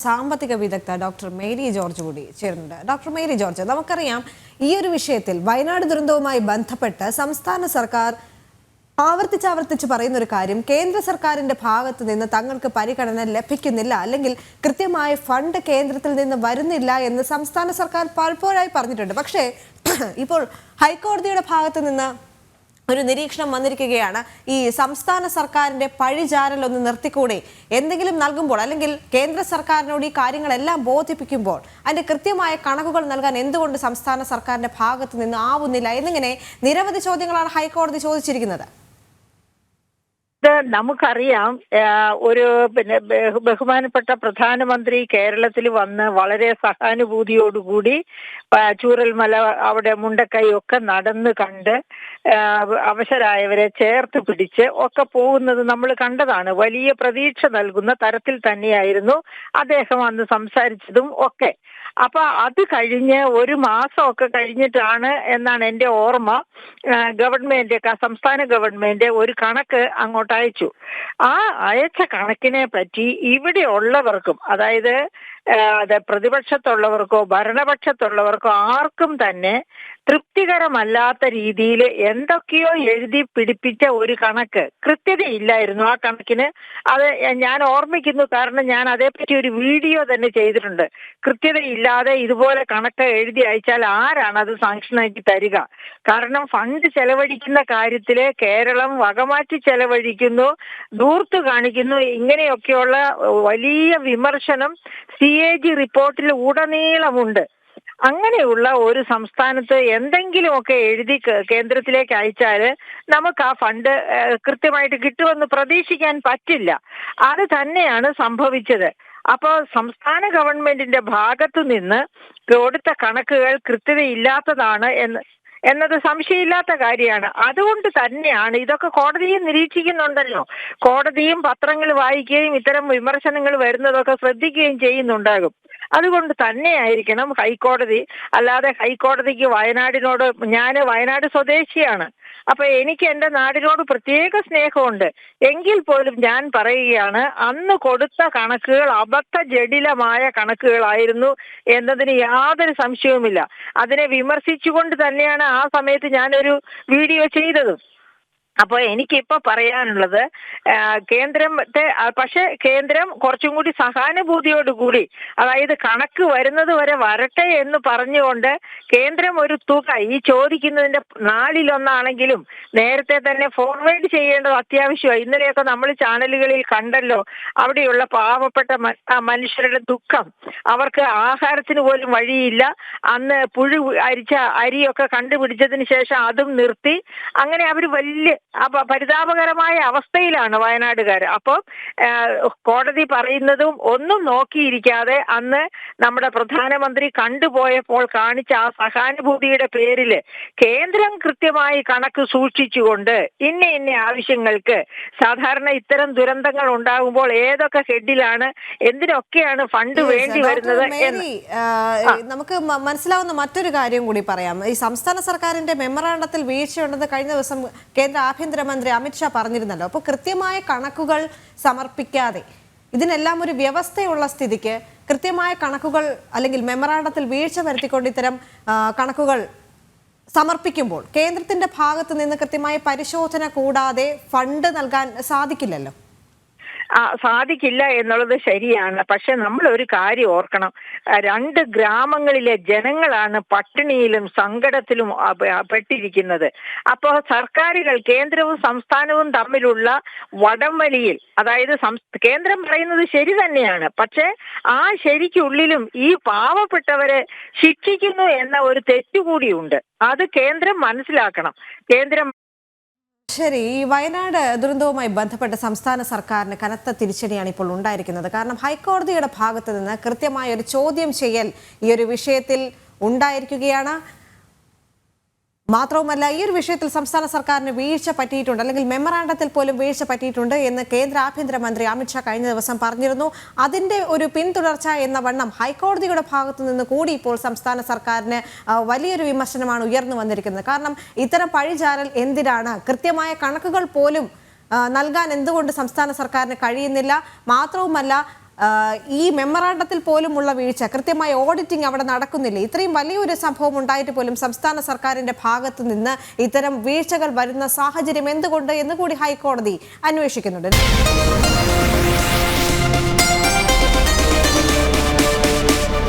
സാമ്പത്തിക വിദഗ്ധ doctor Mary George കൂടി ചേരുന്നുണ്ട്. ഡോക്ടർ മേരി ജോർജ്, നമുക്കറിയാം ഈ ഒരു വിഷയത്തിൽ വയനാട് ദുരന്തവുമായി ബന്ധപ്പെട്ട് സംസ്ഥാന സർക്കാർ ആവർത്തിച്ച് പറയുന്ന ഒരു കാര്യം, കേന്ദ്ര സർക്കാരിന്റെ ഭാഗത്ത് നിന്ന് തങ്ങൾക്ക് പരിഗണന ലഭിക്കുന്നില്ല, അല്ലെങ്കിൽ കൃത്യമായ ഫണ്ട് കേന്ദ്രത്തിൽ നിന്ന് വരുന്നില്ല എന്ന് സംസ്ഥാന സർക്കാർ പലപ്പോഴായി പറഞ്ഞിട്ടുണ്ട്. പക്ഷേ ഇപ്പോൾ ഹൈക്കോടതിയുടെ ഭാഗത്ത് നിന്ന് ഒരു നിരീക്ഷണം വന്നിരിക്കുകയാണ്. ഈ സംസ്ഥാന സർക്കാരിന്റെ പഴിചാരൽ ഒന്ന് നിർത്തിക്കൂടെ, എന്തെങ്കിലും നൽകുമ്പോൾ അല്ലെങ്കിൽ കേന്ദ്ര സർക്കാരിനോട് ഈ കാര്യങ്ങളെല്ലാം ബോധിപ്പിക്കുമ്പോൾ അതിന്റെ കൃത്യമായ കണക്കുകൾ നൽകാൻ എന്തുകൊണ്ട് സംസ്ഥാന സർക്കാരിന്റെ ഭാഗത്ത് നിന്ന് ആവുന്നില്ല എന്നിങ്ങനെ നിരവധി ചോദ്യങ്ങളാണ് ഹൈക്കോടതി ചോദിച്ചിരിക്കുന്നത്. നമുക്കറിയാം, ഒരു ബഹുമാനപ്പെട്ട പ്രധാനമന്ത്രി കേരളത്തിൽ വന്ന് വളരെ സഹാനുഭൂതിയോടുകൂടി ചൂരൽമല അവിടെ മുണ്ടക്കൈ ഒക്കെ നടന്ന് കണ്ട് അവശരായവരെ ചേർത്ത് പിടിച്ച് ഒക്കെ പോകുന്നത് നമ്മൾ കണ്ടതാണ്. വലിയ പ്രതീക്ഷ നൽകുന്ന തരത്തിൽ തന്നെയായിരുന്നു അദ്ദേഹം അന്ന് സംസാരിച്ചതും ഒക്കെ. അപ്പൊ അത് കഴിഞ്ഞ് ഒരു മാസമൊക്കെ കഴിഞ്ഞിട്ടാണ് എന്നാണ് എൻ്റെ ഓർമ്മ, സംസ്ഥാന ഗവൺമെന്റ് ഒരു കണക്ക് അങ്ങോട്ട് അയച്ചു. ആ അയച്ച കണക്കിനെ പറ്റി ഇവിടെ ഉള്ളവർക്കും, അതായത് പ്രതിപക്ഷത്തുള്ളവർക്കോ ഭരണപക്ഷത്തുള്ളവർക്കോ ആർക്കും തന്നെ തൃപ്തികരമല്ലാത്ത രീതിയിൽ എന്തൊക്കെയോ എഴുതി പിടിപ്പിച്ച ഒരു കണക്ക്, കൃത്യതയില്ലായിരുന്നു ആ കണക്കിന്. അത് ഞാൻ ഓർമ്മിക്കുന്നു, കാരണം ഞാൻ അതേപ്പറ്റി ഒരു വീഡിയോ തന്നെ ചെയ്തിട്ടുണ്ട്. കൃത്യതയില്ലാതെ ഇതുപോലെ കണക്ക് എഴുതി അയച്ചാൽ ആരാണ് അത് സാങ്ഷനാക്കി തരിക? കാരണം ഫണ്ട് ചെലവഴിക്കുന്ന കാര്യത്തില് കേരളം വകമാറ്റി ചെലവഴിക്കുന്നു, ധൂർത്ത് കാണിക്കുന്നു, ഇങ്ങനെയൊക്കെയുള്ള വലിയ വിമർശനം CAG റിപ്പോർട്ടിൽ ഉടനീളമുണ്ട്. അങ്ങനെയുള്ള ഒരു സംസ്ഥാനത്ത് എന്തെങ്കിലുമൊക്കെ എഴുതി കേന്ദ്രത്തിലേക്ക് അയച്ചാൽ നമുക്ക് ആ ഫണ്ട് കൃത്യമായിട്ട് കിട്ടുമെന്ന് പ്രതീക്ഷിക്കാൻ പറ്റില്ല. അത് തന്നെയാണ് സംഭവിച്ചത്. അപ്പോൾ സംസ്ഥാന ഗവൺമെന്റിന്റെ ഭാഗത്തു നിന്ന് കൊടുത്ത കണക്കുകൾ കൃത്യതയില്ലാത്തതാണ് എന്നത് സംശയമില്ലാത്ത കാര്യമാണ്. അതുകൊണ്ട് തന്നെയാണ് ഇതൊക്കെ കോടതിയും നിരീക്ഷിക്കുന്നുണ്ടല്ലോ. കോടതിയും പത്രങ്ങൾ വായിക്കുകയും ഇത്തരം വിമർശനങ്ങൾ വരുന്നതൊക്കെ ശ്രദ്ധിക്കുകയും ചെയ്യുന്നുണ്ടാകും. അതുകൊണ്ട് തന്നെയായിരിക്കണം ഹൈക്കോടതി, അല്ലാതെ ഹൈക്കോടതിക്ക് വയനാടിനോട്, ഞാൻ വയനാട് സ്വദേശിയാണ്, അപ്പൊ എനിക്ക് എൻ്റെ നാടിനോട് പ്രത്യേക സ്നേഹമുണ്ട്. എങ്കിൽ പോലും ഞാൻ പറയുകയാണ്, അന്ന് കൊടുത്ത കണക്കുകൾ അബദ്ധജടിലമായ കണക്കുകളായിരുന്നു എന്നതിന് യാതൊരു സംശയവുമില്ല. അതിനെ വിമർശിച്ചുകൊണ്ട് തന്നെയാണ് ആ സമയത്ത് ഞാനൊരു വീഡിയോ ചെയ്തതും. അപ്പോൾ എനിക്കിപ്പോ പറയാനുള്ളത്, പക്ഷെ കേന്ദ്രം കുറച്ചും കൂടി സഹാനുഭൂതിയോടുകൂടി, അതായത് കണക്ക് വരുന്നത് വരെ വരട്ടെ എന്ന് പറഞ്ഞുകൊണ്ട് കേന്ദ്രം ഒരു തുക ഈ ചോദിക്കുന്നതിന്റെ 1/4 നേരത്തെ തന്നെ ഫോർവേഡ് ചെയ്യേണ്ടത് അത്യാവശ്യമാണ്. ഇന്നലെയൊക്കെ നമ്മൾ ചാനലുകളിൽ കണ്ടല്ലോ, അവിടെയുള്ള പാവപ്പെട്ട മനുഷ്യരുടെ ദുഃഖം. അവർക്ക് ആഹാരത്തിന് പോലും വഴിയില്ല. അന്ന് പുഴു അരിച്ച അരിയൊക്കെ കണ്ടുപിടിച്ചതിന് ശേഷം അതും നിർത്തി. അങ്ങനെ അവർ വലിയ പരിതാപകരമായ അവസ്ഥയിലാണ് വയനാടുകാർ. അപ്പോൾ കോടതി പറയുന്നതും ഒന്നും നോക്കിയിരിക്കാതെ അന്ന് നമ്മുടെ പ്രധാനമന്ത്രി കണ്ടുപോയപ്പോൾ കാണിച്ച ആ സഹാനുഭൂതിയുടെ പേരിൽ കേന്ദ്രം കൃത്യമായി കണക്ക് സൂക്ഷിച്ചുകൊണ്ട് ഇന്ന ആവശ്യങ്ങൾക്ക്, സാധാരണ ഇത്തരം ദുരന്തങ്ങൾ ഉണ്ടാകുമ്പോൾ ഏതൊക്കെ ഹെഡിലാണ് എന്തിനൊക്കെയാണ് ഫണ്ട് വേണ്ടി വരുന്നത് നമുക്ക് മനസ്സിലാവുന്ന മറ്റൊരു കാര്യം കൂടി പറയാം. ഈ സംസ്ഥാന സർക്കാരിന്റെ മെമ്മറാണ്ടത്തിൽ വീഴ്ചയുണ്ടെന്ന് കഴിഞ്ഞ ദിവസം കേന്ദ്ര ആഭ്യന്തരമന്ത്രി അമിത്ഷാ പറഞ്ഞിരുന്നല്ലോ. അപ്പോൾ കൃത്യമായ കണക്കുകൾ സമർപ്പിക്കാതെ, ഇതിനെല്ലാം ഒരു വ്യവസ്ഥയുള്ള സ്ഥിതിക്ക് കൃത്യമായ കണക്കുകൾ അല്ലെങ്കിൽ മെമ്മറാണ്ടത്തിൽ വീഴ്ച വരുത്തിക്കൊണ്ട് ഇത്തരം കണക്കുകൾ സമർപ്പിക്കുമ്പോൾ കേന്ദ്രത്തിന്റെ ഭാഗത്ത് നിന്ന് കൃത്യമായ പരിശോധന കൂടാതെ ഫണ്ട് നൽകാൻ സാധിക്കില്ലല്ലോ. സാധിക്കില്ല എന്നുള്ളത് ശരിയാണ്. പക്ഷെ നമ്മൾ ഒരു കാര്യം ഓർക്കണം, 2 ഗ്രാമങ്ങളിലെ ജനങ്ങളാണ് പട്ടിണിയിലും സങ്കടത്തിലും പെട്ടിരിക്കുന്നത്. അപ്പോൾ സർക്കാരുകൾ, കേന്ദ്രവും സംസ്ഥാനവും തമ്മിലുള്ള വടംവലിയിൽ, അതായത് കേന്ദ്രം പറയുന്നത് ശരി തന്നെയാണ്, പക്ഷെ ആ ശരിക്കുള്ളിലും ഈ പാവപ്പെട്ടവരെ ശിക്ഷിക്കുന്നു എന്ന ഒരു തെറ്റുകൂടിയുണ്ട്. അത് കേന്ദ്രം മനസ്സിലാക്കണം. ശരി, ഈ വയനാട് ദുരന്തവുമായി ബന്ധപ്പെട്ട് സംസ്ഥാന സർക്കാരിന് കനത്ത തിരിച്ചടിയാണ് ഇപ്പോൾ ഉണ്ടായിരിക്കുന്നത്. കാരണം ഹൈക്കോടതിയുടെ ഭാഗത്ത് നിന്ന് കൃത്യമായ ഒരു ചോദ്യം ചെയ്യൽ ഈ ഒരു വിഷയത്തിൽ ഉണ്ടായിരിക്കുകയാണ്. മാത്രവുമല്ല, ഈ ഒരു വിഷയത്തിൽ സംസ്ഥാന സർക്കാരിന് വീഴ്ച പറ്റിയിട്ടുണ്ട്, അല്ലെങ്കിൽ മെമ്മറാണ്ടത്തിൽ പോലും വീഴ്ച പറ്റിയിട്ടുണ്ട് എന്ന് കേന്ദ്ര ആഭ്യന്തരമന്ത്രി അമിത്ഷാ കഴിഞ്ഞ ദിവസം പറഞ്ഞിരുന്നു. അതിന്റെ ഒരു പിന്തുടർച്ച എന്ന വണ്ണം ഹൈക്കോടതിയുടെ ഭാഗത്തു നിന്ന് കൂടി ഇപ്പോൾ സംസ്ഥാന സർക്കാരിന് വലിയൊരു വിമർശനമാണ് ഉയർന്നു വന്നിരിക്കുന്നത്. കാരണം ഇത്തരം പഴിചാരൽ എന്തിനാണ്? കൃത്യമായ കണക്കുകൾ പോലും നൽകാൻ എന്തുകൊണ്ട് സംസ്ഥാന സർക്കാരിന് കഴിയുന്നില്ല? മാത്രവുമല്ല, ഈ മെമ്മറാണ്ടത്തിൽ പോലുമുള്ള വീഴ്ച, കൃത്യമായ ഓഡിറ്റിംഗ് അവിടെ നടക്കുന്നില്ല. ഇത്രയും വലിയൊരു സംഭവം ഉണ്ടായിട്ട് പോലും സംസ്ഥാന സർക്കാരിന്റെ ഭാഗത്ത് നിന്ന് ഇത്തരം വീഴ്ചകൾ വരുന്ന സാഹചര്യം എന്തുകൊണ്ട് എന്ന് കൂടി ഹൈക്കോടതി അന്വേഷിക്കുന്നുണ്ട്.